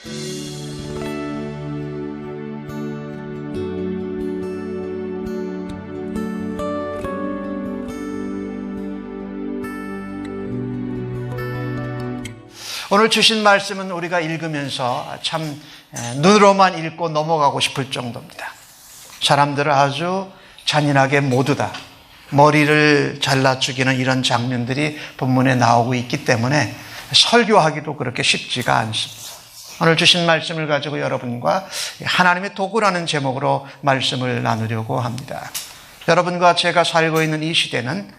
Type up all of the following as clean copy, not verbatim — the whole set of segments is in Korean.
오늘 주신 말씀은 우리가 읽으면서 참 눈으로만 읽고 넘어가고 싶을 정도입니다. 사람들을 아주 잔인하게 모두 다 머리를 잘라 죽이는 이런 장면들이 본문에 나오고 있기 때문에 설교하기도 그렇게 쉽지가 않습니다. 오늘 주신 말씀을 가지고 여러분과 하나님의 도구라는 제목으로 말씀을 나누려고 합니다. 여러분과 제가 살고 있는 이 시대는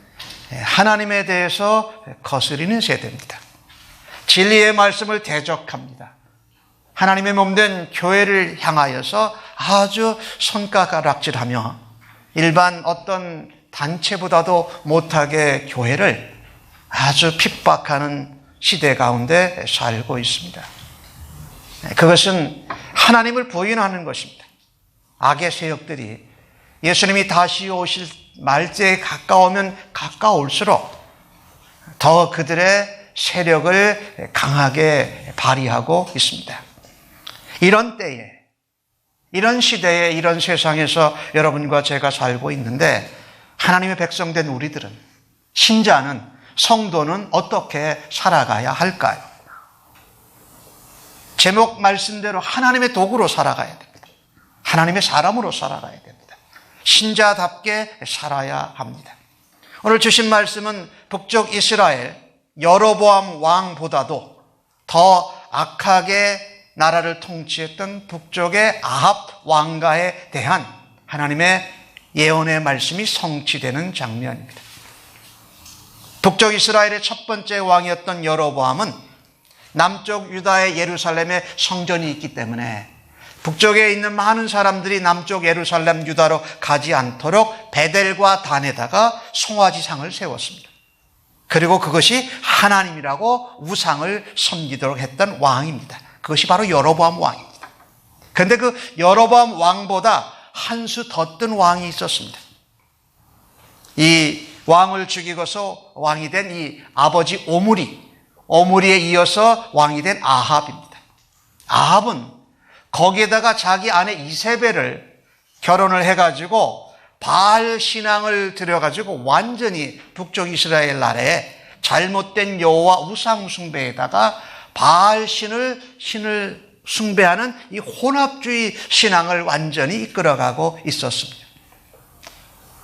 하나님에 대해서 거스리는 세대입니다. 진리의 말씀을 대적합니다. 하나님의 몸된 교회를 향하여서 아주 손가락질하며 일반 어떤 단체보다도 못하게 교회를 아주 핍박하는 시대 가운데 살고 있습니다. 그것은 하나님을 부인하는 것입니다. 악의 세력들이 예수님이 다시 오실 말째에 가까우면 가까울수록 더 그들의 세력을 강하게 발휘하고 있습니다. 이런 때에, 이런 시대에, 이런 세상에서 여러분과 제가 살고 있는데 하나님의 백성된 우리들은, 신자는, 성도는 어떻게 살아가야 할까요? 제목 말씀대로 하나님의 도구로 살아가야 됩니다. 하나님의 사람으로 살아가야 됩니다. 신자답게 살아야 합니다. 오늘 주신 말씀은 북쪽 이스라엘 여로보암 왕보다도 더 악하게 나라를 통치했던 북쪽의 아합 왕가에 대한 하나님의 예언의 말씀이 성취되는 장면입니다. 북쪽 이스라엘의 첫 번째 왕이었던 여로보암은 남쪽 유다의 예루살렘에 성전이 있기 때문에 북쪽에 있는 많은 사람들이 남쪽 예루살렘 유다로 가지 않도록 베델과 단에다가 송아지상을 세웠습니다. 그리고 그것이 하나님이라고 우상을 섬기도록 했던 왕입니다. 그것이 바로 여로보암 왕입니다. 그런데 그 여로보암 왕보다 한 수 더 뜬 왕이 있었습니다. 이 왕을 죽이고서 왕이 된 이 아버지 오므리에 이어서 왕이 된 아합입니다. 아합은 거기에다가 자기 아내 이세벨을 결혼을 해가지고 바알 신앙을 들여가지고 완전히 북쪽 이스라엘 나라에 잘못된 여호와 우상 숭배에다가 바알 신을 숭배하는 이 혼합주의 신앙을 완전히 이끌어가고 있었습니다.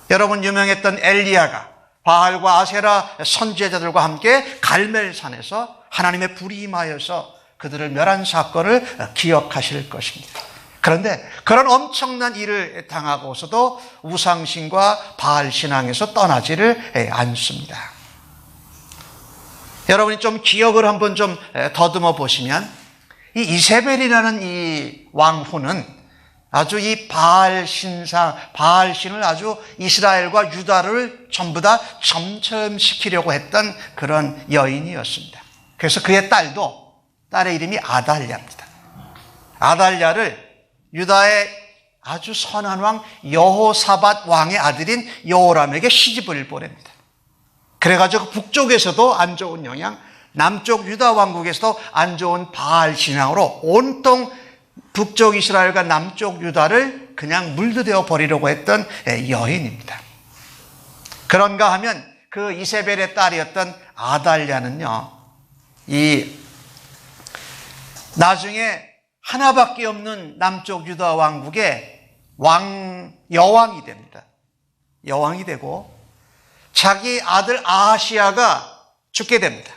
여러분, 유명했던 엘리야가 바알과 아세라 선지자들과 함께 갈멜산에서 하나님의 불이 임하여서 그들을 멸한 사건을 기억하실 것입니다. 그런데 그런 엄청난 일을 당하고서도 우상신과 바알신앙에서 떠나지를 않습니다. 여러분이 좀 기억을 한번 좀 더듬어 보시면 이 이세벨이라는 이 왕후는 아주 이 바알신을 아주 이스라엘과 유다를 전부 다 점철시키려고 했던 그런 여인이었습니다. 그래서 그의 딸의 이름이 아달랴입니다. 아달랴를 유다의 아주 선한 왕 여호사밧 왕의 아들인 여호람에게 시집을 보냅니다. 그래가지고 북쪽에서도 안 좋은 영향, 남쪽 유다 왕국에서도 안 좋은 바알 신앙으로 온통 북쪽 이스라엘과 남쪽 유다를 그냥 물들여 버리려고 했던 여인입니다. 그런가 하면 그 이세벨의 딸이었던 아달랴는요, 나중에 하나밖에 없는 남쪽 유다 왕국의 여왕이 됩니다. 여왕이 되고 자기 아들 아하시야가 죽게 됩니다.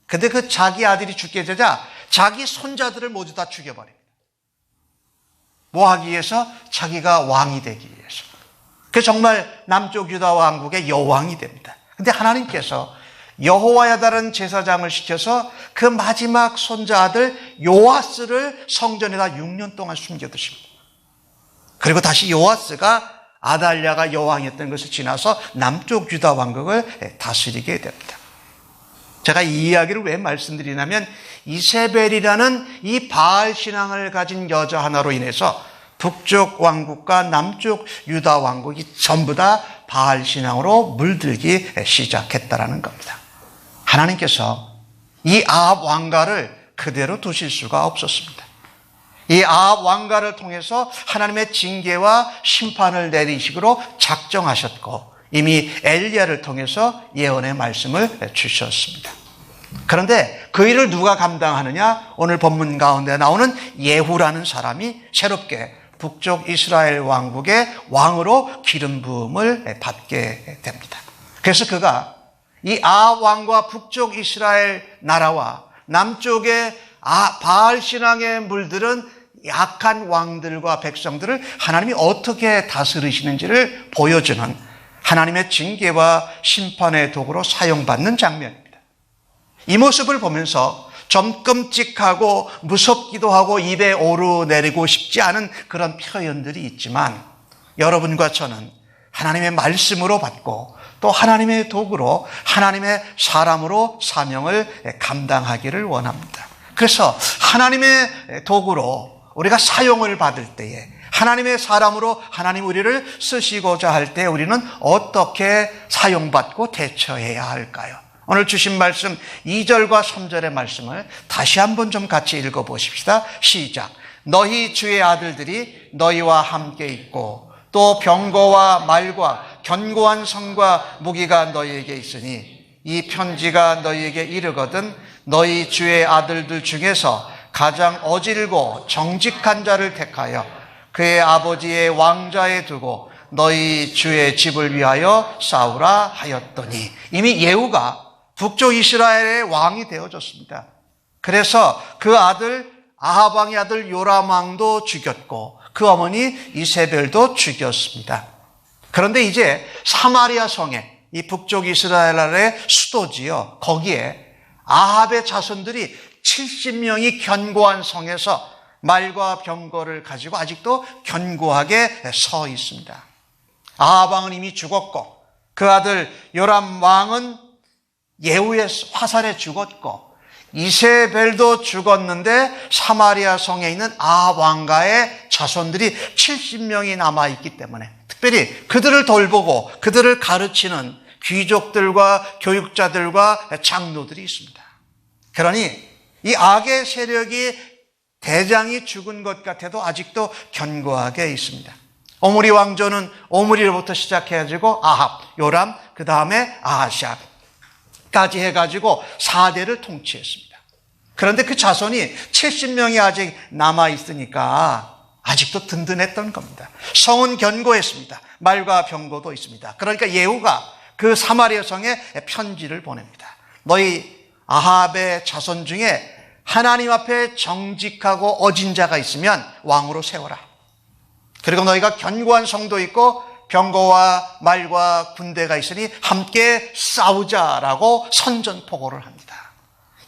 근데 그 자기 아들이 죽게 되자 자기 손자들을 모두 다 죽여버립니다. 뭐 하기 위해서? 자기가 왕이 되기 위해서. 그 정말 남쪽 유다 왕국의 여왕이 됩니다. 근데 하나님께서 여호와에 따른 제사장을 시켜서 그 마지막 손자 아들 요아스를 성전에다 6년 동안 숨겨두십니다. 그리고 다시 요아스가 아달랴가 여왕이었던 것을 지나서 남쪽 유다 왕국을 다스리게 됩니다. 제가 이 이야기를 왜 말씀드리냐면 이세벨이라는 이 바알 신앙을 가진 여자 하나로 인해서 북쪽 왕국과 남쪽 유다 왕국이 전부 다 바알 신앙으로 물들기 시작했다라는 겁니다. 하나님께서 이 아합 왕가를 그대로 두실 수가 없었습니다. 이 아합 왕가를 통해서 하나님의 징계와 심판을 내리시기로 작정하셨고 이미 엘리야를 통해서 예언의 말씀을 주셨습니다. 그런데 그 일을 누가 감당하느냐? 오늘 본문 가운데 나오는 예후라는 사람이 새롭게 북쪽 이스라엘 왕국의 왕으로 기름 부음을 받게 됩니다. 그래서 그가 이 아합 왕과 북쪽 이스라엘 나라와 남쪽의 바알 신앙에 물들은 약한 왕들과 백성들을 하나님이 어떻게 다스리시는지를 보여주는 하나님의 징계와 심판의 도구로 사용받는 장면입니다. 이 모습을 보면서 좀 끔찍하고 무섭기도 하고 입에 오르내리고 싶지 않은 그런 표현들이 있지만 여러분과 저는 하나님의 말씀으로 받고 또 하나님의 도구로 하나님의 사람으로 사명을 감당하기를 원합니다. 그래서 하나님의 도구로 우리가 사용을 받을 때에 하나님의 사람으로 하나님 우리를 쓰시고자 할 때 우리는 어떻게 사용받고 대처해야 할까요? 오늘 주신 말씀 2절과 3절의 말씀을 다시 한번 좀 같이 읽어보십시다. 시작. 너희 주의 아들들이 너희와 함께 있고 또 병거와 말과 견고한 성과 무기가 너희에게 있으니 이 편지가 너희에게 이르거든 너희 주의 아들들 중에서 가장 어질고 정직한 자를 택하여 그의 아버지의 왕좌에 두고 너희 주의 집을 위하여 싸우라 하였더니 이미 예후가 북쪽 이스라엘의 왕이 되어졌습니다. 그래서 그 아들 아합 왕의 아들 요람 왕도 죽였고 그 어머니 이세벨도 죽였습니다. 그런데 이제 사마리아 성에 이 북쪽 이스라엘의 수도지요. 거기에 아합의 자손들이 70명이 견고한 성에서 말과 병거를 가지고 아직도 견고하게 서 있습니다. 아합 왕은 이미 죽었고 그 아들 요람 왕은 예후의 화살에 죽었고 이세벨도 죽었는데 사마리아 성에 있는 아합 왕가의 자손들이 70명이 남아있기 때문에 특별히 그들을 돌보고 그들을 가르치는 귀족들과 교육자들과 장로들이 있습니다. 그러니 이 악의 세력이 대장이 죽은 것 같아도 아직도 견고하게 있습니다. 오므리 왕조는 오므리로부터 시작해가지고 아합, 요람, 그 다음에 아하시아까지 해가지고 4대를 통치했습니다. 그런데 그 자손이 70명이 아직 남아있으니까 아직도 든든했던 겁니다. 성은 견고했습니다. 말과 병거도 있습니다. 그러니까 예후가 그 사마리아 성에 편지를 보냅니다. 너희 아합의 자손 중에 하나님 앞에 정직하고 어진 자가 있으면 왕으로 세워라. 그리고 너희가 견고한 성도 있고 병거와 말과 군대가 있으니 함께 싸우자라고 선전포고를 합니다.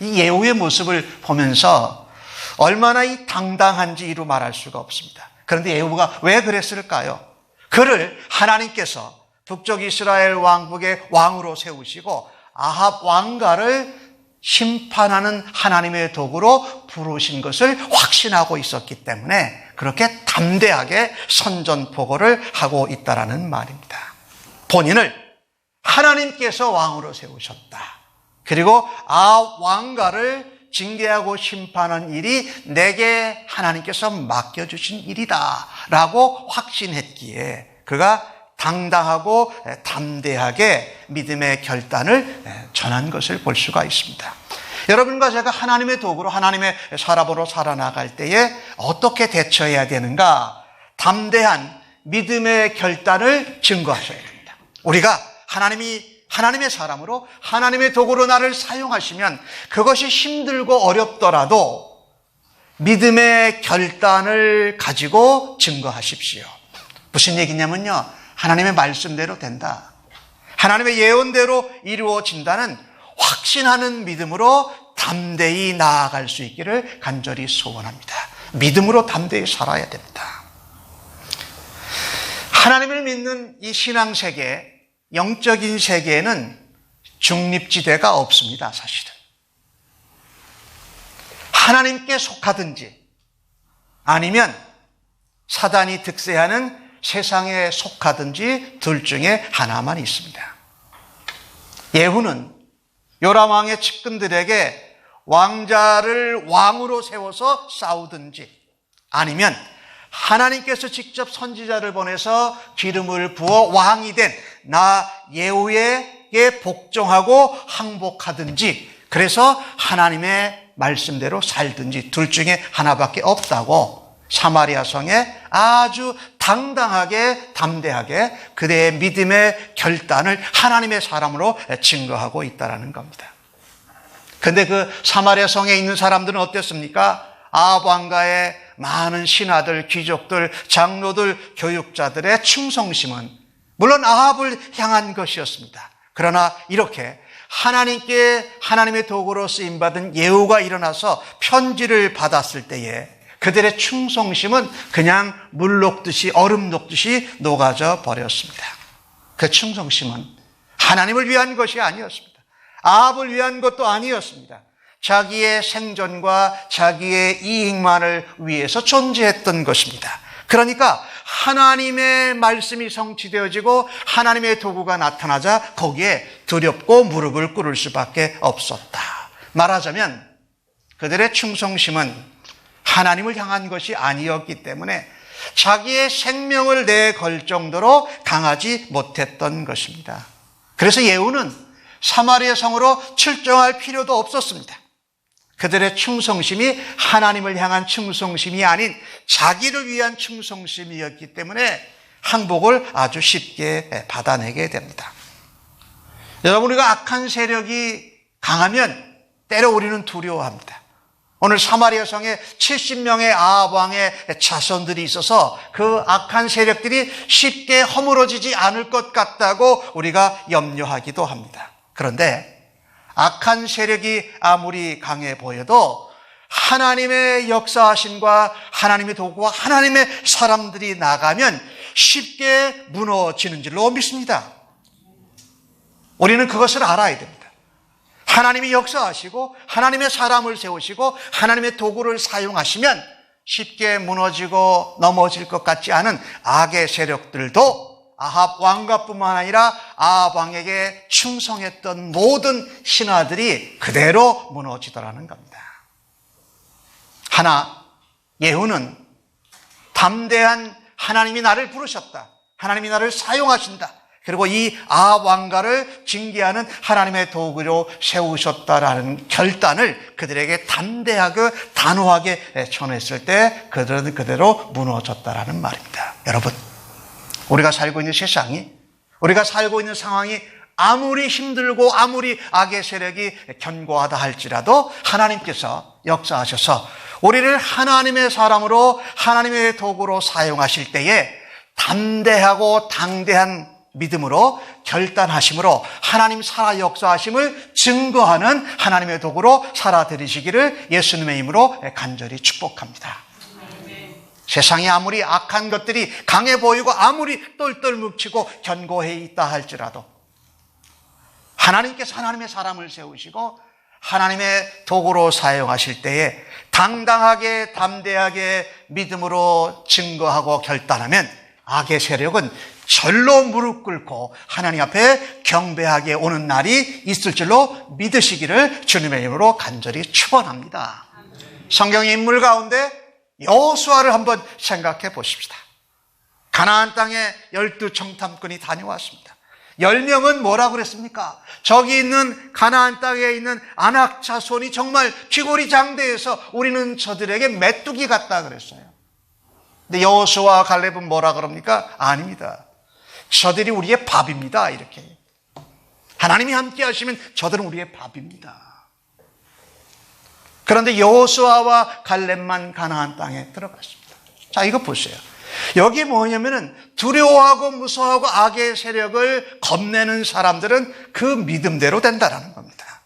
이 예후의 모습을 보면서 얼마나 이 당당한지 이루 말할 수가 없습니다. 그런데 예후가 왜 그랬을까요? 그를 하나님께서 북쪽 이스라엘 왕국의 왕으로 세우시고 아합 왕가를 심판하는 하나님의 도구로 부르신 것을 확신하고 있었기 때문에 그렇게 담대하게 선전포고를 하고 있다라는 말입니다. 본인을 하나님께서 왕으로 세우셨다. 그리고 아합 왕가를 징계하고 심판하는 일이 내게 하나님께서 맡겨주신 일이다 라고 확신했기에 그가 당당하고 담대하게 믿음의 결단을 전한 것을 볼 수가 있습니다. 여러분과 제가 하나님의 도구로 하나님의 사람으로 살아나갈 때에 어떻게 대처해야 되는가? 담대한 믿음의 결단을 증거하셔야 됩니다. 우리가 하나님의 사람으로 하나님의 도구로 나를 사용하시면 그것이 힘들고 어렵더라도 믿음의 결단을 가지고 증거하십시오. 무슨 얘기냐면요. 하나님의 말씀대로 된다. 하나님의 예언대로 이루어진다는 확신하는 믿음으로 담대히 나아갈 수 있기를 간절히 소원합니다. 믿음으로 담대히 살아야 됩니다. 하나님을 믿는 이 신앙세계, 영적인 세계에는 중립지대가 없습니다. 사실은. 하나님께 속하든지 아니면 사단이 득세하는 세상에 속하든지 둘 중에 하나만 있습니다. 예후는 요람 왕의 측근들에게 왕자를 왕으로 세워서 싸우든지 아니면 하나님께서 직접 선지자를 보내서 기름을 부어 왕이 된 나 예후에게 복종하고 항복하든지, 그래서 하나님의 말씀대로 살든지 둘 중에 하나밖에 없다고 사마리아 성에 아주 당당하게 담대하게 그대의 믿음의 결단을 하나님의 사람으로 증거하고 있다는 겁니다. 그런데 그 사마리아 성에 있는 사람들은 어땠습니까? 아합 왕가의 많은 신하들, 귀족들, 장로들, 교육자들의 충성심은 물론 아합을 향한 것이었습니다. 그러나 이렇게 하나님의 도구로 쓰임받은 예후가 일어나서 편지를 받았을 때에 그들의 충성심은 그냥 물 녹듯이, 얼음 녹듯이 녹아져 버렸습니다. 그 충성심은 하나님을 위한 것이 아니었습니다. 아합을 위한 것도 아니었습니다. 자기의 생존과 자기의 이익만을 위해서 존재했던 것입니다. 그러니까 하나님의 말씀이 성취되어지고 하나님의 도구가 나타나자 거기에 두렵고 무릎을 꿇을 수밖에 없었다. 말하자면 그들의 충성심은 하나님을 향한 것이 아니었기 때문에 자기의 생명을 내걸 정도로 강하지 못했던 것입니다. 그래서 예후는 사마리아 성으로 출정할 필요도 없었습니다. 그들의 충성심이 하나님을 향한 충성심이 아닌 자기를 위한 충성심이었기 때문에 항복을 아주 쉽게 받아내게 됩니다. 여러분, 우리가 악한 세력이 강하면 때로 우리는 두려워합니다. 오늘 사마리아 성에 70명의 아합 왕의 자손들이 있어서 그 악한 세력들이 쉽게 허물어지지 않을 것 같다고 우리가 염려하기도 합니다. 그런데 악한 세력이 아무리 강해 보여도 하나님의 역사하심과 하나님의 도구와 하나님의 사람들이 나가면 쉽게 무너지는 줄로 믿습니다. 우리는 그것을 알아야 됩니다. 하나님이 역사하시고 하나님의 사람을 세우시고 하나님의 도구를 사용하시면 쉽게 무너지고 넘어질 것 같지 않은 악의 세력들도 아합 왕가뿐만 아니라 아합 왕에게 충성했던 모든 신하들이 그대로 무너지더라는 겁니다. 하나, 예후는 담대한 하나님이 나를 부르셨다, 하나님이 나를 사용하신다, 그리고 이 아합 왕가를 징계하는 하나님의 도구로 세우셨다라는 결단을 그들에게 담대하고 단호하게 전했을 때 그들은 그대로 무너졌다라는 말입니다. 여러분, 우리가 살고 있는 세상이, 우리가 살고 있는 상황이 아무리 힘들고 아무리 악의 세력이 견고하다 할지라도 하나님께서 역사하셔서 우리를 하나님의 사람으로 하나님의 도구로 사용하실 때에 담대하고 당대한 믿음으로 결단하심으로 하나님 살아 역사하심을 증거하는 하나님의 도구로 살아들이시기를 예수님의 이름으로 간절히 축복합니다. 세상에 아무리 악한 것들이 강해 보이고 아무리 똘똘 뭉치고 견고해 있다 할지라도 하나님께서 하나님의 사람을 세우시고 하나님의 도구로 사용하실 때에 당당하게 담대하게 믿음으로 증거하고 결단하면 악의 세력은 절로 무릎 꿇고 하나님 앞에 경배하게 오는 날이 있을 줄로 믿으시기를 주님의 이름으로 간절히 축원합니다. 성경의 인물 가운데 여호수아를 한번 생각해 보십시다. 가나안 땅에 12청탐꾼이 다녀왔습니다. 10명은 뭐라고 그랬습니까? 저기 있는 가나안 땅에 있는 아낙 자손이 정말 쥐고리 장대해서 우리는 저들에게 메뚜기 같다 그랬어요. 근데 여호수아와 갈렙은 뭐라 그럽니까? 아닙니다. 저들이 우리의 밥입니다. 이렇게. 하나님이 함께 하시면 저들은 우리의 밥입니다. 그런데 여호수아와 갈렙만 가나안 땅에 들어갔습니다. 자, 이거 보세요. 여기 뭐냐면은 두려워하고 무서워하고 악의 세력을 겁내는 사람들은 그 믿음대로 된다는 겁니다.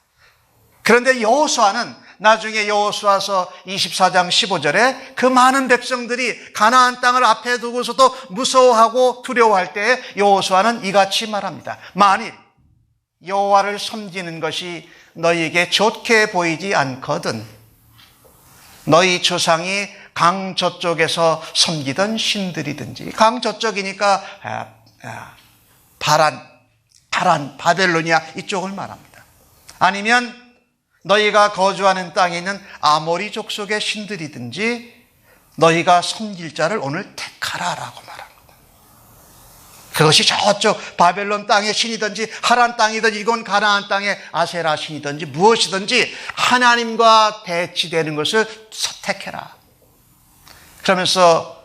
그런데 여호수아는 나중에 여호수아서 24장 15절에 그 많은 백성들이 가나안 땅을 앞에 두고서도 무서워하고 두려워할 때에 여호수아는 이같이 말합니다. 만일 여호와를 섬기는 것이 너희에게 좋게 보이지 않거든 너희 조상이 강 저쪽에서 섬기던 신들이든지, 강 저쪽이니까 바란, 바벨로니아 이쪽을 말합니다. 아니면 너희가 거주하는 땅에 있는 아모리 족속의 신들이든지 너희가 섬길 자를 오늘 택하라라고 말합니다. 그것이 저쪽 바벨론 땅의 신이든지 하란 땅이든지 이건 가나안 땅의 아세라 신이든지 무엇이든지 하나님과 대치되는 것을 선택해라. 그러면서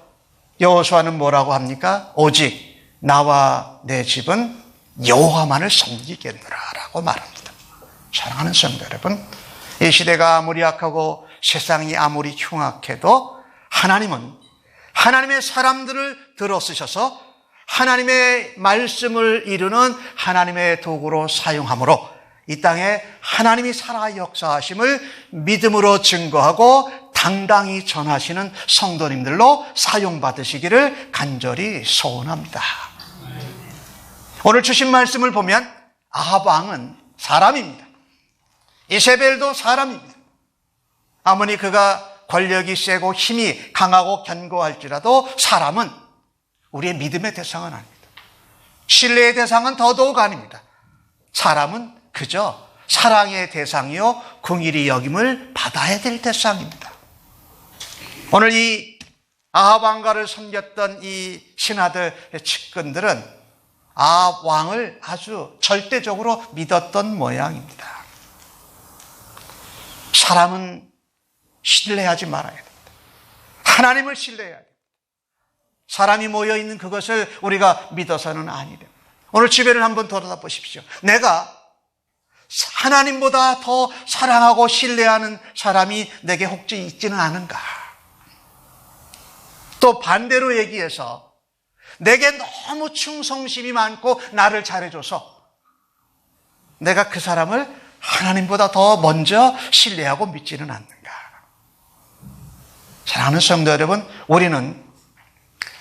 여호수아는 뭐라고 합니까? 오직 나와 내 집은 여호와만을 섬기겠노라라고 말합니다. 사랑하는 성도 여러분, 이 시대가 아무리 악하고 세상이 아무리 흉악해도 하나님은 하나님의 사람들을 들어쓰셔서 하나님의 말씀을 이루는 하나님의 도구로 사용함으로 이 땅에 하나님이 살아 역사하심을 믿음으로 증거하고 당당히 전하시는 성도님들로 사용받으시기를 간절히 소원합니다. 오늘 주신 말씀을 보면 아합 왕은 사람입니다. 이세벨도 사람입니다. 아무리 그가 권력이 세고 힘이 강하고 견고할지라도 사람은 우리의 믿음의 대상은 아닙니다. 신뢰의 대상은 더더욱 아닙니다. 사람은 그저 사랑의 대상이요 긍휼히 여김을 받아야 될 대상입니다. 오늘 이 아합 왕가를 섬겼던 이 신하들의 측근들은 아합 왕을 아주 절대적으로 믿었던 모양입니다. 사람은 신뢰하지 말아야 됩니다. 하나님을 신뢰해야 됩니다. 사람이 모여있는 그것을 우리가 믿어서는 아니 됩니다. 오늘 주변을 한번 돌아보십시오. 내가 하나님보다 더 사랑하고 신뢰하는 사람이 내게 혹시 있지는 않은가? 또 반대로 얘기해서 내게 너무 충성심이 많고 나를 잘해줘서 내가 그 사람을 하나님보다 더 먼저 신뢰하고 믿지는 않는가? 사랑하는 성도 여러분, 우리는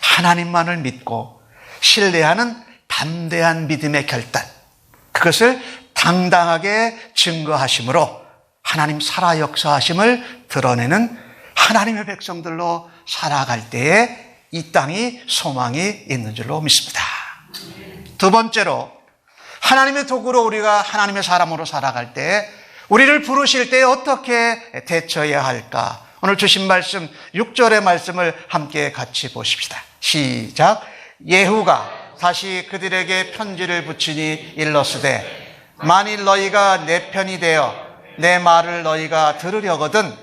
하나님만을 믿고 신뢰하는 담대한 믿음의 결단, 그것을 당당하게 증거하심으로 하나님 살아 역사하심을 드러내는 하나님의 백성들로 살아갈 때에 이 땅이 소망이 있는 줄로 믿습니다. 두 번째로, 하나님의 도구로 우리가 하나님의 사람으로 살아갈 때 우리를 부르실 때 어떻게 대처해야 할까? 오늘 주신 말씀 6절의 말씀을 함께 같이 보십시다. 시작. 예후가 다시 그들에게 편지를 붙이니 일렀으되 만일 너희가 내 편이 되어 내 말을 너희가 들으려거든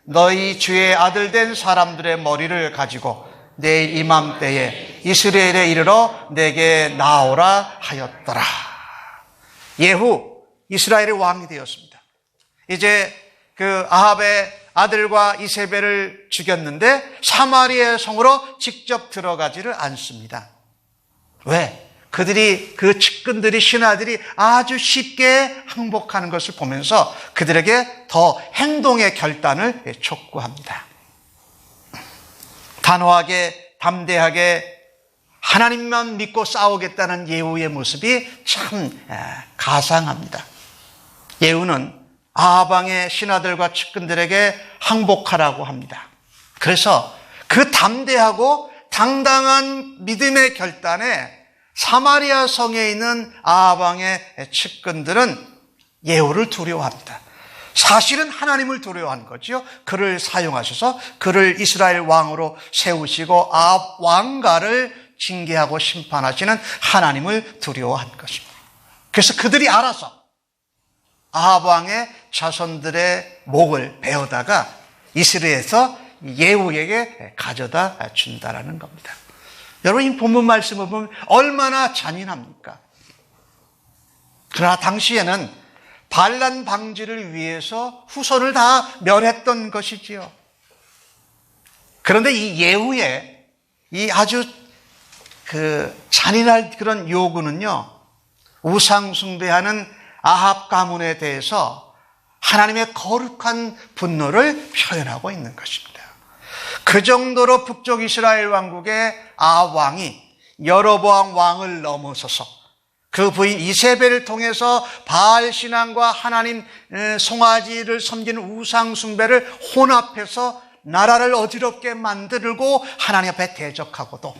너희 주의 아들 된 사람들의 머리를 가지고 내일 이맘때에 이스라엘에 이르러 내게 나오라 하였더라. 예후, 이스라엘의 왕이 되었습니다. 이제 그 아합의 아들과 이세벨을 죽였는데 사마리아 성으로 직접 들어가지를 않습니다. 왜? 그들이, 그 측근들이, 신하들이 아주 쉽게 항복하는 것을 보면서 그들에게 더 행동의 결단을 촉구합니다. 단호하게, 담대하게 하나님만 믿고 싸우겠다는 예후의 모습이 참 가상합니다. 예후는 아합 왕의 신하들과 측근들에게 항복하라고 합니다. 그래서 그 담대하고 당당한 믿음의 결단에 사마리아 성에 있는 아합 왕의 측근들은 예후를 두려워합니다. 사실은 하나님을 두려워한 거죠. 그를 사용하셔서 그를 이스라엘 왕으로 세우시고 아합 왕가를 징계하고 심판하시는 하나님을 두려워한 것입니다. 그래서 그들이 알아서 아합 왕의 자손들의 목을 베어다가 이스라엘에서 예후에게 가져다 준다라는 겁니다. 여러분, 이 본문 말씀을 보면 얼마나 잔인합니까? 그러나 당시에는 반란 방지를 위해서 후손을 다 멸했던 것이지요. 그런데 이 예후의 이 아주 잔인한 그런 요구는요, 우상 숭배하는 아합 가문에 대해서 하나님의 거룩한 분노를 표현하고 있는 것입니다. 그 정도로 북쪽 이스라엘 왕국의 아합 왕이 여로보암 왕을 넘어서서 그 부인 이세벨을 통해서 바알 신앙과 하나님 송아지를 섬기는 우상 숭배를 혼합해서 나라를 어지럽게 만들고 하나님 앞에 대적하고도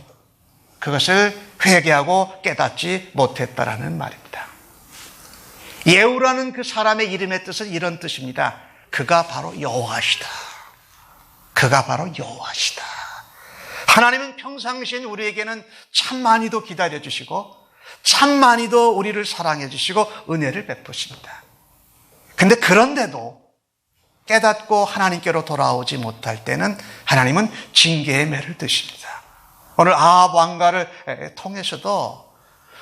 그것을 회개하고 깨닫지 못했다라는 말입니다. 예후라는 그 사람의 이름의 뜻은 이런 뜻입니다. 그가 바로 여호와시다. 그가 바로 여호와시다. 하나님은 평상시엔 우리에게는 참 많이도 기다려 주시고 참 많이도 우리를 사랑해 주시고 은혜를 베푸십니다. 근데 그런데도 깨닫고 하나님께로 돌아오지 못할 때는 하나님은 징계의 매를 드십니다. 오늘 아합 왕가를 통해서도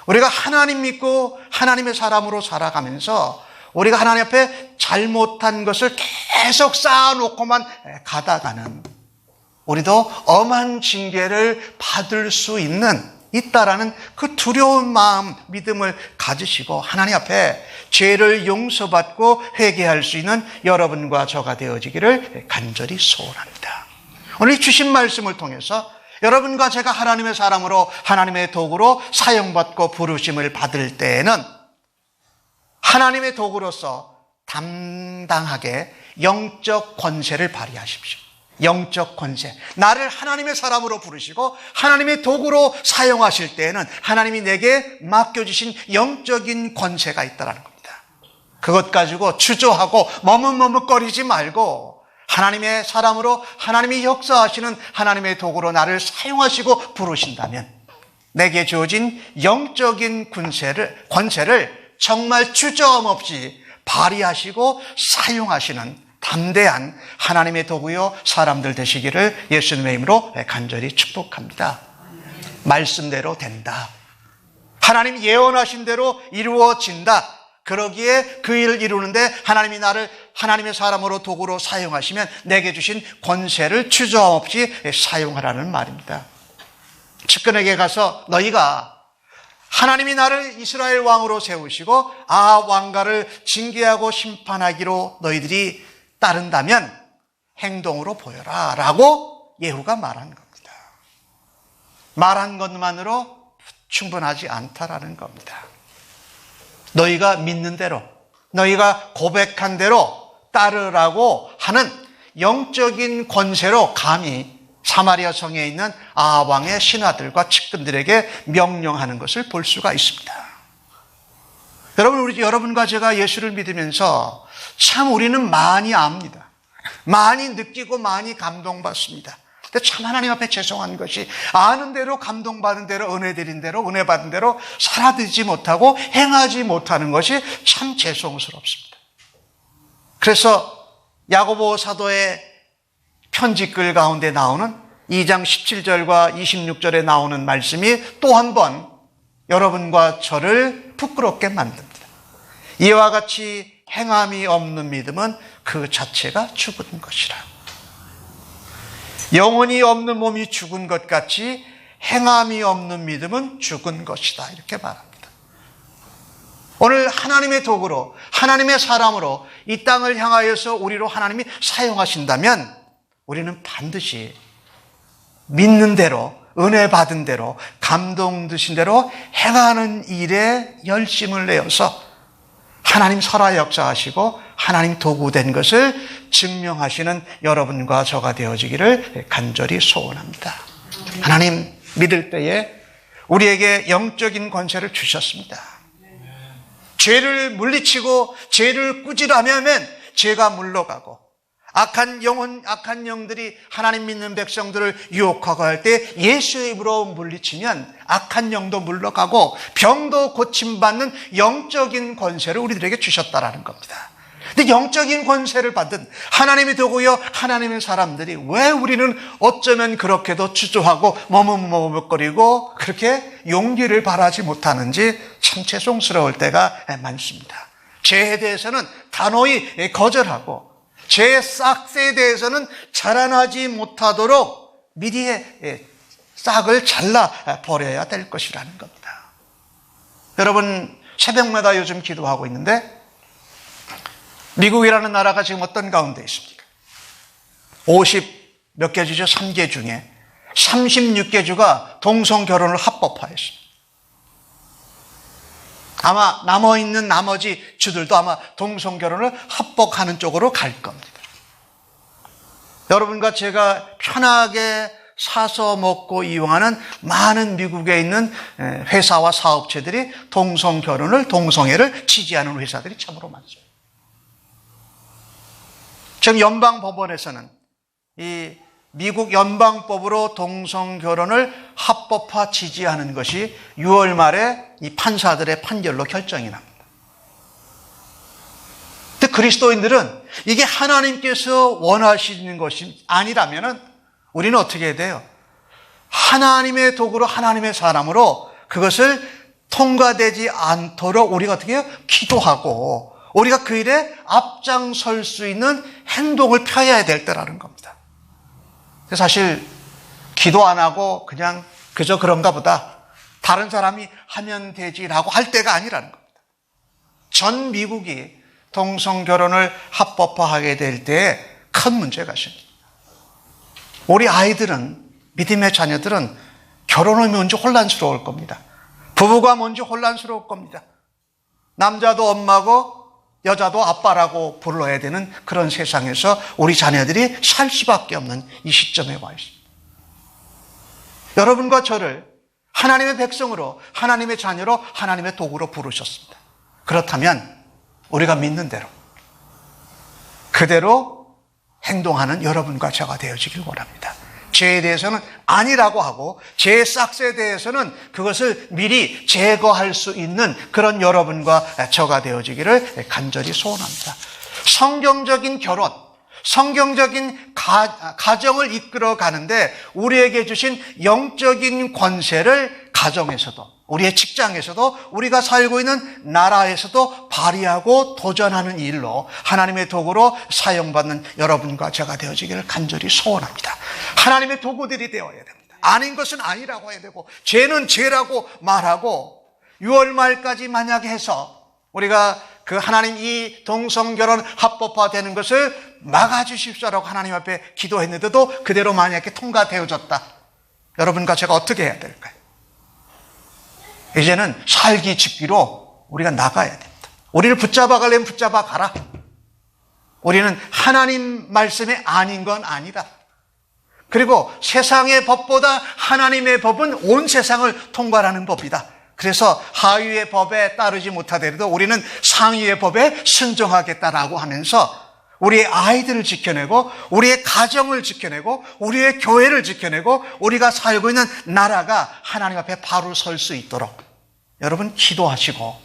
우리가 하나님 믿고 하나님의 사람으로 살아가면서 우리가 하나님 앞에 잘못한 것을 계속 쌓아놓고만 가다가는 우리도 엄한 징계를 받을 수 있다라는 그 두려운 마음, 믿음을 가지시고 하나님 앞에 죄를 용서받고 회개할 수 있는 여러분과 저가 되어지기를 간절히 소원합니다. 오늘 주신 말씀을 통해서 여러분과 제가 하나님의 사람으로 하나님의 도구로 사용받고 부르심을 받을 때에는 하나님의 도구로서 담당하게 영적 권세를 발휘하십시오. 영적 권세. 나를 하나님의 사람으로 부르시고 하나님의 도구로 사용하실 때에는 하나님이 내게 맡겨주신 영적인 권세가 있다는 겁니다. 그것 가지고 주저하고 머뭇머뭇거리지 말고 하나님의 사람으로 하나님이 역사하시는 하나님의 도구로 나를 사용하시고 부르신다면 내게 주어진 영적인 권세를 정말 주저함 없이 발휘하시고 사용하시는 담대한 하나님의 도구요 사람들 되시기를 예수님의 이름으로 간절히 축복합니다. 말씀대로 된다. 하나님 예언하신 대로 이루어진다. 그러기에 그 일을 이루는데 하나님이 나를 하나님의 사람으로 도구로 사용하시면 내게 주신 권세를 주저함 없이 사용하라는 말입니다. 측근에게 가서 너희가 하나님이 나를 이스라엘 왕으로 세우시고 아합 왕가를 징계하고 심판하기로 너희들이 따른다면 행동으로 보여라 라고 예후가 말한 겁니다. 말한 것만으로 충분하지 않다라는 겁니다. 너희가 믿는 대로, 너희가 고백한 대로 따르라고 하는 영적인 권세로 감히 사마리아 성에 있는 아합 왕의 신하들과 측근들에게 명령하는 것을 볼 수가 있습니다. 여러분과 제가 예수를 믿으면서 참 우리는 많이 압니다. 많이 느끼고 많이 감동받습니다. 근데 참 하나님 앞에 죄송한 것이 아는 대로 감동받은 대로 은혜 드린 대로 은혜 받은 대로 살아들지 못하고 행하지 못하는 것이 참 죄송스럽습니다. 그래서 야고보 사도의 편지글 가운데 나오는 2장 17절과 26절에 나오는 말씀이 또 한 번 여러분과 저를 부끄럽게 만듭니다. 이와 같이 행함이 없는 믿음은 그 자체가 죽은 것이라. 영혼이 없는 몸이 죽은 것 같이 행함이 없는 믿음은 죽은 것이다. 이렇게 말합니다. 오늘 하나님의 도구로 하나님의 사람으로 이 땅을 향하여서 우리로 하나님이 사용하신다면 우리는 반드시 믿는 대로 은혜 받은 대로 감동 드신 대로 행하는 일에 열심을 내어서 하나님 살아 역사하시고 하나님 도구된 것을 증명하시는 여러분과 저가 되어지기를 간절히 소원합니다. 하나님 믿을 때에 우리에게 영적인 권세를 주셨습니다. 죄를 물리치고 죄를 꾸지라면 죄가 물러가고 악한 영혼, 악한 영들이 하나님 믿는 백성들을 유혹하고 할 때 예수의 입으로 물리치면 악한 영도 물러가고 병도 고침받는 영적인 권세를 우리들에게 주셨다라는 겁니다. 근데 영적인 권세를 받은 하나님의 도구요 하나님의 사람들이 왜 우리는 어쩌면 그렇게도 주저하고 머뭇머뭇거리고 그렇게 용기를 발하지 못하는지 참 죄송스러울 때가 많습니다. 죄에 대해서는 단호히 거절하고 죄의 싹새에 대해서는 자라나지 못하도록 미리 싹을 잘라버려야 될 것이라는 겁니다. 여러분 새벽마다 요즘 기도하고 있는데 미국이라는 나라가 지금 어떤 가운데 있습니까? 50 몇 개 주죠? 3개 중에 36개 주가 동성결혼을 합법화했습니다. 아마 남아있는 나머지 주들도 아마 동성결혼을 합법화하는 쪽으로 갈 겁니다. 여러분과 제가 편하게 사서 먹고 이용하는 많은 미국에 있는 회사와 사업체들이 동성결혼을, 동성애를 지지하는 회사들이 참으로 많습니다. 지금 연방법원에서는 이 미국 연방법으로 동성결혼을 합법화 지지하는 것이 6월 말에 이 판사들의 판결로 결정이 납니다. 근데 그리스도인들은 이게 하나님께서 원하시는 것이 아니라면 우리는 어떻게 해야 돼요? 하나님의 도구로 하나님의 사람으로 그것을 통과되지 않도록 우리가 어떻게 해요? 기도하고 우리가 그 일에 앞장설 수 있는 행동을 펴야 될 때라는 겁니다. 사실 기도 안 하고 그냥 그저 그런가 보다 다른 사람이 하면 되지라고 할 때가 아니라는 겁니다. 전 미국이 동성결혼을 합법화하게 될 때에 큰 문제가 생깁니다. 우리 아이들은, 믿음의 자녀들은 결혼이 뭔지 혼란스러울 겁니다. 부부가 뭔지 혼란스러울 겁니다. 남자도 엄마고 여자도 아빠라고 불러야 되는 그런 세상에서 우리 자녀들이 살 수밖에 없는 이 시점에 와 있습니다. 여러분과 저를 하나님의 백성으로, 하나님의 자녀로, 하나님의 도구로 부르셨습니다. 그렇다면 우리가 믿는 대로 그대로 행동하는 여러분과 제가 되어지길 원합니다. 죄에 대해서는 아니라고 하고 죄의 싹스에 대해서는 그것을 미리 제거할 수 있는 그런 여러분과 저가 되어지기를 간절히 소원합니다. 성경적인 결혼, 성경적인 가정을 이끌어 가는데 우리에게 주신 영적인 권세를 가정에서도, 우리의 직장에서도, 우리가 살고 있는 나라에서도 발휘하고 도전하는 일로 하나님의 도구로 사용받는 여러분과 제가 되어지기를 간절히 소원합니다. 하나님의 도구들이 되어야 됩니다. 아닌 것은 아니라고 해야 되고 죄는 죄라고 말하고 6월 말까지 만약에 해서 우리가 그 하나님 이 동성결혼 합법화되는 것을 막아주십시오라고 하나님 앞에 기도했는데도 그대로 만약에 통과되어졌다. 여러분과 제가 어떻게 해야 될까요? 이제는 살기 죽기로 우리가 나가야 됩니다. 우리를 붙잡아 가려면 붙잡아 가라. 우리는 하나님 말씀이 아닌 건 아니다. 그리고 세상의 법보다 하나님의 법은 온 세상을 통과하는 법이다. 그래서 하위의 법에 따르지 못하더라도 우리는 상위의 법에 순종하겠다라고 하면서 우리의 아이들을 지켜내고 우리의 가정을 지켜내고 우리의 교회를 지켜내고 우리가 살고 있는 나라가 하나님 앞에 바로 설 수 있도록 여러분 기도하시고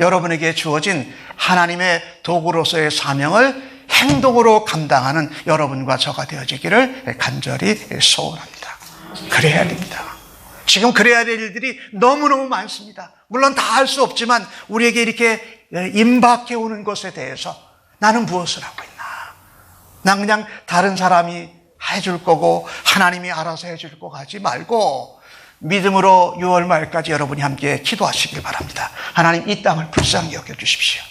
여러분에게 주어진 하나님의 도구로서의 사명을 행동으로 감당하는 여러분과 저가 되어지기를 간절히 소원합니다. 그래야 됩니다. 지금 그래야 될 일들이 너무너무 많습니다. 물론 다 할 수 없지만 우리에게 이렇게 임박해 오는 것에 대해서 나는 무엇을 하고 있나? 난 그냥 다른 사람이 해줄 거고 하나님이 알아서 해줄 거 하지 말고 믿음으로 6월 말까지 여러분이 함께 기도하시길 바랍니다. 하나님 이 땅을 불쌍히 여겨주십시오.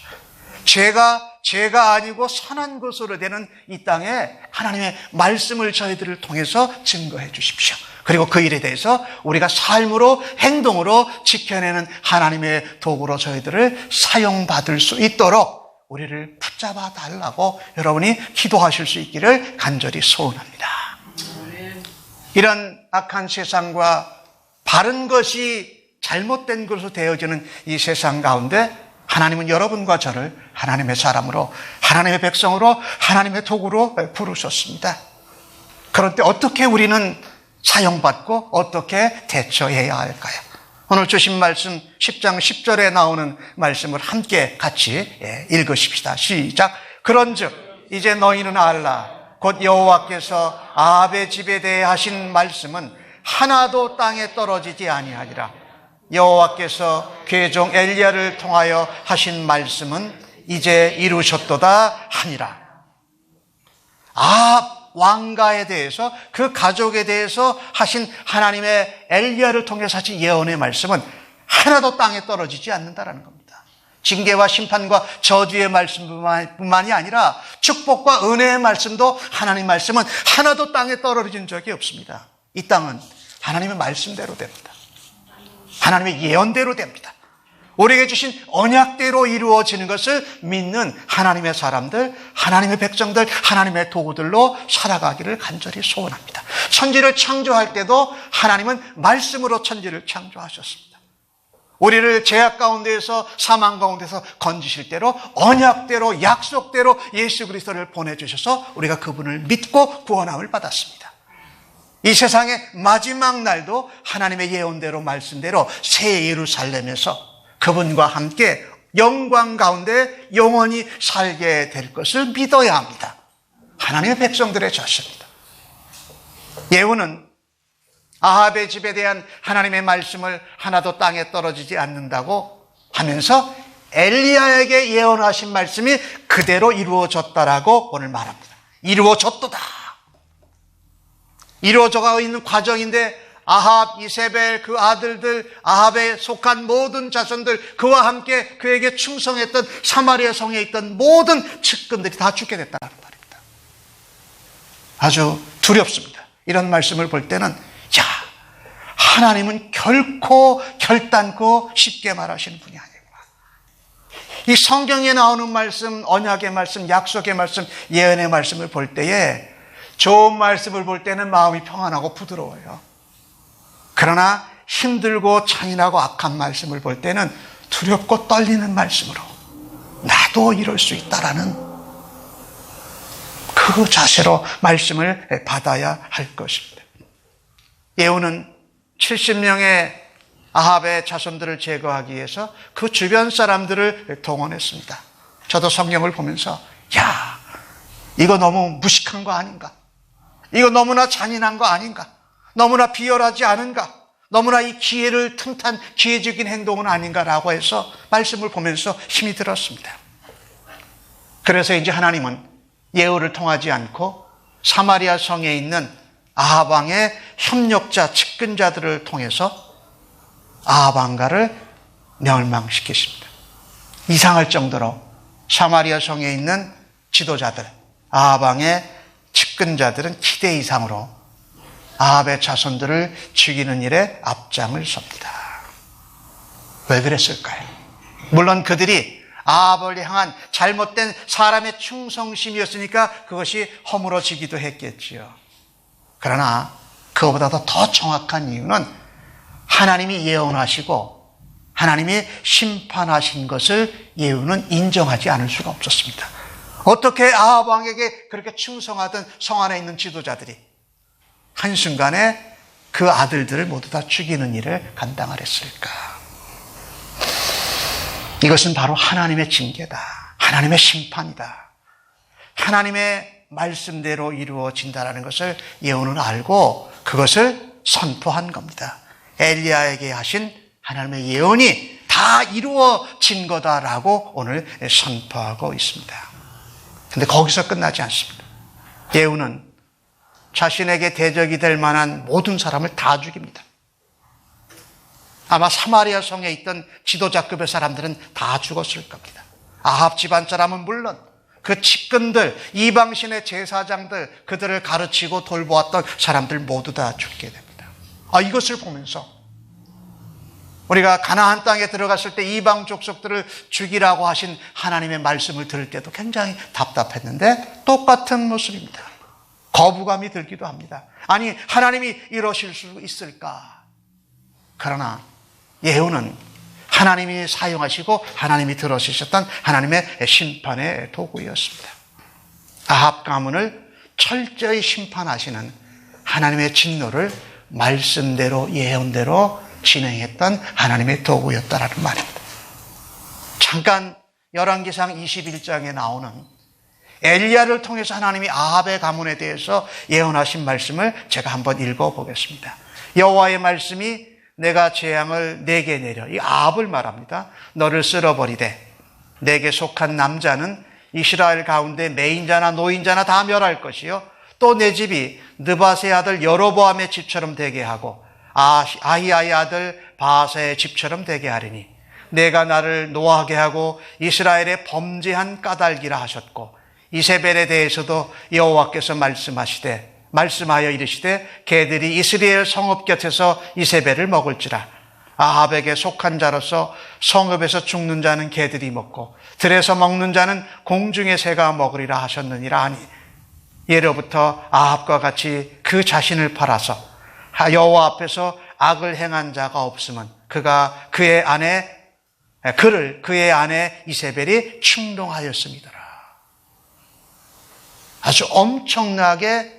죄가 아니고 선한 것으로 되는 이 땅에 하나님의 말씀을 저희들을 통해서 증거해 주십시오. 그리고 그 일에 대해서 우리가 삶으로 행동으로 지켜내는 하나님의 도구로 저희들을 사용받을 수 있도록 우리를 붙잡아 달라고 여러분이 기도하실 수 있기를 간절히 소원합니다. 이런 악한 세상과 바른 것이 잘못된 것으로 되어지는 이 세상 가운데 하나님은 여러분과 저를 하나님의 사람으로, 하나님의 백성으로, 하나님의 도구로 부르셨습니다. 그런데 어떻게 우리는 사용받고 어떻게 대처해야 할까요? 오늘 주신 말씀 10장 10절에 나오는 말씀을 함께 같이 읽으십시다. 시작. 그런즉 이제 너희는 알라. 곧 여호와께서 아합의 집에 대해 하신 말씀은 하나도 땅에 떨어지지 아니하리라. 여호와께서 그의 종 엘리야를 통하여 하신 말씀은 이제 이루셨도다 하니라. 아합 왕가에 대해서, 그 가족에 대해서 하신 하나님의 엘리야를 통해서 하신 예언의 말씀은 하나도 땅에 떨어지지 않는다라는 겁니다. 징계와 심판과 저주의 말씀뿐만이 아니라 축복과 은혜의 말씀도, 하나님 말씀은 하나도 땅에 떨어진 적이 없습니다. 이 땅은 하나님의 말씀대로 됩니다. 하나님의 예언대로 됩니다. 우리에게 주신 언약대로 이루어지는 것을 믿는 하나님의 사람들, 하나님의 백성들, 하나님의 도구들로 살아가기를 간절히 소원합니다. 천지를 창조할 때도 하나님은 말씀으로 천지를 창조하셨습니다. 우리를 죄악 가운데에서, 사망 가운데서 건지실 대로 언약대로, 약속대로 예수 그리스도를 보내주셔서 우리가 그분을 믿고 구원함을 받았습니다. 이 세상의 마지막 날도 하나님의 예언대로 말씀대로 새 예루살렘에서 그분과 함께 영광 가운데 영원히 살게 될 것을 믿어야 합니다. 하나님의 백성들의 자세입니다. 예후는 아합의 집에 대한 하나님의 말씀을 하나도 땅에 떨어지지 않는다고 하면서 엘리야에게 예언하신 말씀이 그대로 이루어졌다라고 오늘 말합니다. 이루어졌도다. 이루어져가고 있는 과정인데 아합, 이세벨, 그 아들들, 아합에 속한 모든 자손들, 그와 함께 그에게 충성했던 사마리아 성에 있던 모든 측근들이 다 죽게 됐다는 말입니다. 아주 두렵습니다. 이런 말씀을 볼 때는 하나님은 결코 결단코 쉽게 말하시는 분이 아니구나. 이 성경에 나오는 말씀, 언약의 말씀, 약속의 말씀, 예언의 말씀을 볼 때에 좋은 말씀을 볼 때는 마음이 평안하고 부드러워요. 그러나 힘들고 잔인하고 악한 말씀을 볼 때는 두렵고 떨리는 말씀으로 나도 이럴 수 있다라는 그 자세로 말씀을 받아야 할 것입니다. 예후는 70명의 아합의 자손들을 제거하기 위해서 그 주변 사람들을 동원했습니다. 저도 성경을 보면서 이거 너무 무식한 거 아닌가? 이거 너무나 잔인한 거 아닌가? 너무나 비열하지 않은가? 너무나 이 기회를 틈탄 기회적인 행동은 아닌가라고 해서 말씀을 보면서 힘이 들었습니다. 그래서 이제 하나님은 예후를 통하지 않고 사마리아 성에 있는 아합 왕의 협력자, 측근자들을 통해서 아합 왕가를 멸망시키십니다. 이상할 정도로 사마리아 성에 있는 지도자들, 아합 왕의 측근자들은 기대 이상으로 아합의 자손들을 죽이는 일에 앞장을 섭니다. 왜 그랬을까요? 물론 그들이 아합을 향한 잘못된 사람의 충성심이었으니까 그것이 허물어지기도 했겠지요. 그러나 그거보다도 더 정확한 이유는 하나님이 예언하시고 하나님이 심판하신 것을 예후는 인정하지 않을 수가 없었습니다. 어떻게 아합 왕에게 그렇게 충성하던 성 안에 있는 지도자들이 한순간에 그 아들들을 모두 다 죽이는 일을 감당하랬을까? 이것은 바로 하나님의 징계다. 하나님의 심판이다. 하나님의 말씀대로 이루어진다는 것을 예후는 알고 그것을 선포한 겁니다. 엘리야에게 하신 하나님의 예언이 다 이루어진 거다라고 오늘 선포하고 있습니다. 그런데 거기서 끝나지 않습니다. 예후는 자신에게 대적이 될 만한 모든 사람을 다 죽입니다. 아마 사마리아 성에 있던 지도자급의 사람들은 다 죽었을 겁니다. 아합 집안 사람은 물론 그 측근들, 이방신의 제사장들, 그들을 가르치고 돌보았던 사람들 모두 다 죽게 됩니다. 이것을 보면서 우리가 가나안 땅에 들어갔을 때 이방 족속들을 죽이라고 하신 하나님의 말씀을 들을 때도 굉장히 답답했는데 똑같은 모습입니다. 거부감이 들기도 합니다. 아니, 하나님이 이러실 수 있을까? 그러나 예후는 하나님이 사용하시고 하나님이 들어주셨던 하나님의 심판의 도구였습니다. 아합 가문을 철저히 심판하시는 하나님의 진노를 말씀대로 예언대로 진행했던 하나님의 도구였다라는 말입니다. 잠깐 열왕기상 21장에 나오는 엘리야를 통해서 하나님이 아합의 가문에 대해서 예언하신 말씀을 제가 한번 읽어보겠습니다. 여호와의 말씀이 내가 재앙을 내게 내려, 이 아합을 말합니다. 너를 쓸어버리되 내게 속한 남자는 이스라엘 가운데 매인자나 노인자나 다 멸할 것이요 또 내 집이 느밧의 아들 여로보암의 집처럼 되게 하고 아히야의 아들 바아사의 집처럼 되게 하리니 내가 나를 노하게 하고 이스라엘의 범죄한 까닭이라 하셨고 이세벨에 대해서도 여호와께서 말씀하여 이르시되 개들이 이스라엘 성읍 곁에서 이세벨을 먹을지라 아합에게 속한 자로서 성읍에서 죽는 자는 개들이 먹고 들에서 먹는 자는 공중의 새가 먹으리라 하셨느니라 하니 예로부터 아합과 같이 그 자신을 팔아서 여호와 앞에서 악을 행한 자가 없으면 그의 아내 이세벨이 충동하였습니다. 아주 엄청나게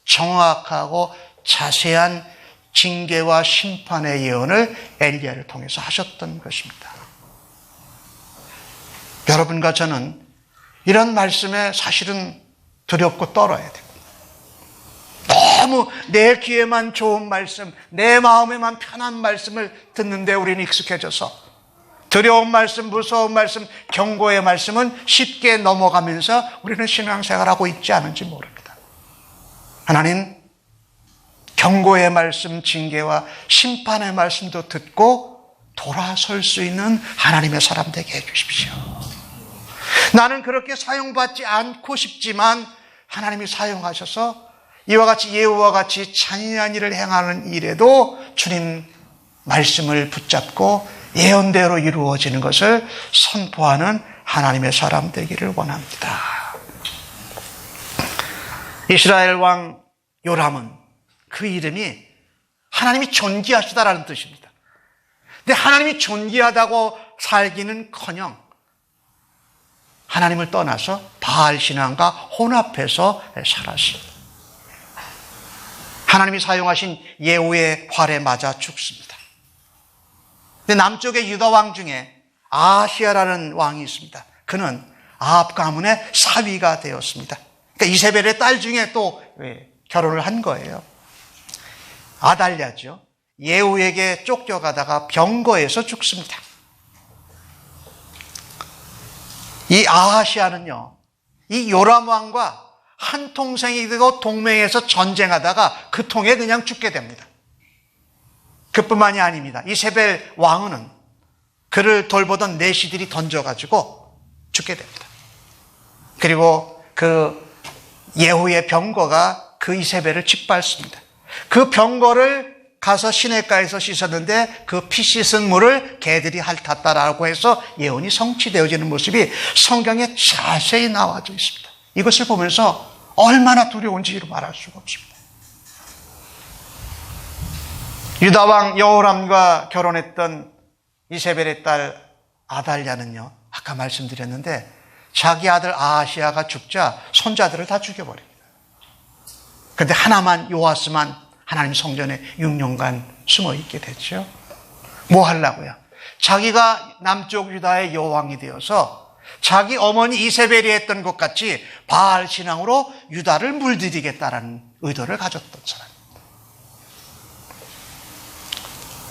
정확하고 자세한 징계와 심판의 예언을 엘리야를 통해서 하셨던 것입니다. 여러분과 저는 이런 말씀에 사실은 두렵고 떨어야 돼요. 너무 내 귀에만 좋은 말씀, 내 마음에만 편한 말씀을 듣는데 우리는 익숙해져서 두려운 말씀, 무서운 말씀, 경고의 말씀은 쉽게 넘어가면서 우리는 신앙생활하고 있지 않은지 모릅니다. 하나님, 경고의 말씀, 징계와 심판의 말씀도 듣고 돌아설 수 있는 하나님의 사람 되게 해주십시오. 나는 그렇게 사용받지 않고 싶지만 하나님이 사용하셔서 이와 같이 예후와 같이 잔인한 일을 행하는 일에도 주님 말씀을 붙잡고 예언대로 이루어지는 것을 선포하는 하나님의 사람 되기를 원합니다. 이스라엘 왕 요람은 그 이름이 하나님이 존귀하시다라는 뜻입니다. 근데 하나님이 존귀하다고 살기는커녕 하나님을 떠나서 바알 신앙과 혼합해서 살았습니다. 하나님이 사용하신 예후의 활에 맞아 죽습니다. 근데 남쪽의 유다 왕 중에 아하시아라는 왕이 있습니다. 그는 아합 가문의 사위가 되었습니다. 그러니까 이세벨의 딸 중에 또 결혼을 한 거예요. 아달랴죠. 예후에게 쫓겨가다가 병거에서 죽습니다. 이 아하시아는요, 이 요람 왕과 한 통생이 되고 동맹해서 전쟁하다가 그 통에 그냥 죽게 됩니다. 그뿐만이 아닙니다. 이세벨 왕은 그를 돌보던 내시들이 던져가지고 죽게 됩니다. 그리고 그 예후의 병거가 그 이세벨을 짓밟습니다. 그 병거를 가서 시냇가에서 씻었는데 그 피 씻은 물을 개들이 핥았다라고 해서 예언이 성취되어지는 모습이 성경에 자세히 나와져 있습니다. 이것을 보면서 얼마나 두려운지 말할 수가 없습니다. 유다왕 여호람과 결혼했던 이세벨의 딸 아달랴는요, 아까 말씀드렸는데 자기 아들 아하시아가 죽자 손자들을 다 죽여버립니다. 그런데 하나만, 요아스만 하나님 성전에 6년간 숨어있게 됐죠. 뭐 하려고요? 자기가 남쪽 유다의 여왕이 되어서 자기 어머니 이세벨이 했던 것 같이 바알 신앙으로 유다를 물들이겠다라는 의도를 가졌던 사람입니다.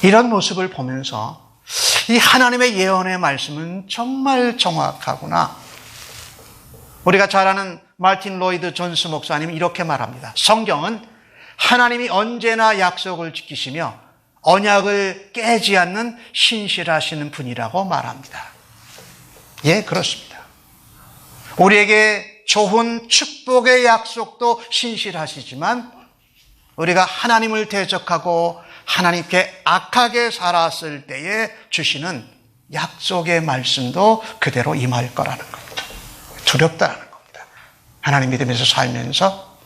이런 모습을 보면서 이 하나님의 예언의 말씀은 정말 정확하구나. 우리가 잘 아는 마틴 로이드 존스 목사님은 이렇게 말합니다. 성경은 하나님이 언제나 약속을 지키시며 언약을 깨지 않는 신실하시는 분이라고 말합니다. 예, 그렇습니다. 우리에게 좋은 축복의 약속도 신실하시지만 우리가 하나님을 대적하고 하나님께 악하게 살았을 때에 주시는 약속의 말씀도 그대로 임할 거라는 겁니다. 두렵다는 겁니다. 하나님 믿으면서 살면서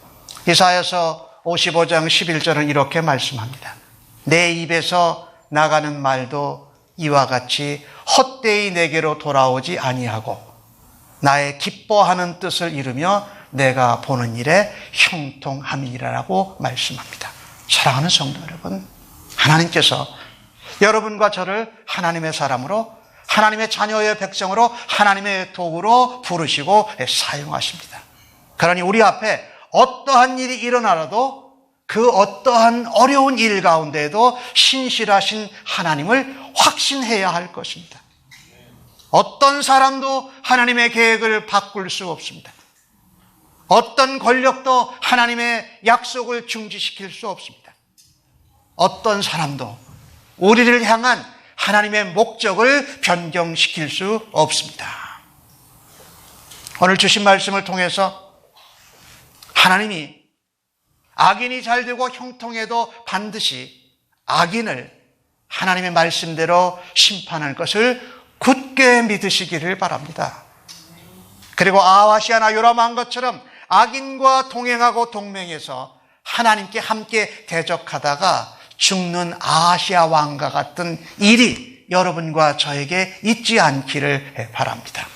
이사야서 55장 11절은 이렇게 말씀합니다. 내 입에서 나가는 말도 이와 같이 헛되이 내게로 돌아오지 아니하고 나의 기뻐하는 뜻을 이루며 내가 보는 일에 형통함이라고 말씀합니다. 사랑하는 성도 여러분, 하나님께서 여러분과 저를 하나님의 사람으로, 하나님의 자녀의 백성으로, 하나님의 도구로 부르시고 사용하십니다. 그러니 우리 앞에 어떠한 일이 일어나라도 그 어떠한 어려운 일 가운데에도 신실하신 하나님을 확신해야 할 것입니다. 어떤 사람도 하나님의 계획을 바꿀 수 없습니다. 어떤 권력도 하나님의 약속을 중지시킬 수 없습니다. 어떤 사람도 우리를 향한 하나님의 목적을 변경시킬 수 없습니다. 오늘 주신 말씀을 통해서 하나님이 악인이 잘되고 형통해도 반드시 악인을 하나님의 말씀대로 심판할 것을 굳게 믿으시기를 바랍니다. 그리고 아하시아나 요람한 것처럼 악인과 동행하고 동맹해서 하나님께 함께 대적하다가 죽는 아하시아 왕과 같은 일이 여러분과 저에게 있지 않기를 바랍니다.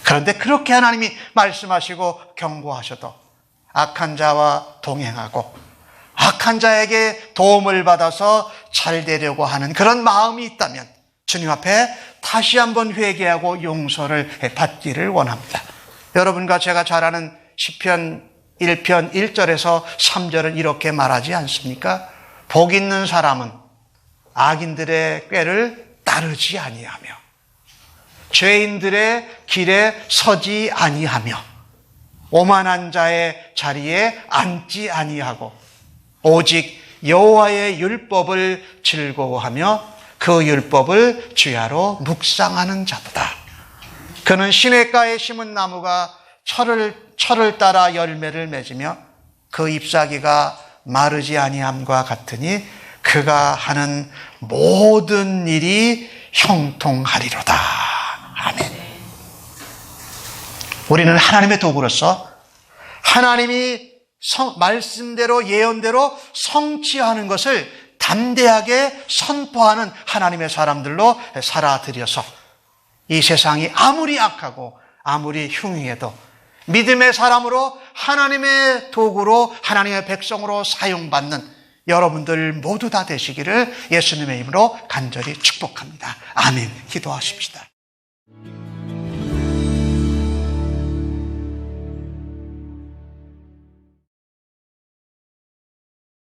그런데 그렇게 하나님이 말씀하시고 경고하셔도 악한 자와 동행하고 악한 자에게 도움을 받아서 잘 되려고 하는 그런 마음이 있다면 주님 앞에 다시 한번 회개하고 용서를 받기를 원합니다. 여러분과 제가 잘 아는 시편 1편 1절에서 3절은 이렇게 말하지 않습니까? 복 있는 사람은 악인들의 꾀를 따르지 아니하며 죄인들의 길에 서지 아니하며 오만한 자의 자리에 앉지 아니하고 오직 여호와의 율법을 즐거워하며 그 율법을 주야로 묵상하는 자보다. 그는 시냇가에 심은 나무가 철을 따라 열매를 맺으며 그 잎사귀가 마르지 아니함과 같으니 그가 하는 모든 일이 형통하리로다. 아멘. 우리는 하나님의 도구로서 하나님이 말씀대로 예언대로 성취하는 것을 담대하게 선포하는 하나님의 사람들로 살아들여서 이 세상이 아무리 악하고 아무리 흉흉해도 믿음의 사람으로 하나님의 도구로 하나님의 백성으로 사용받는 여러분들 모두 다 되시기를 예수님의 이름으로 간절히 축복합니다. 아멘. 기도하십시다.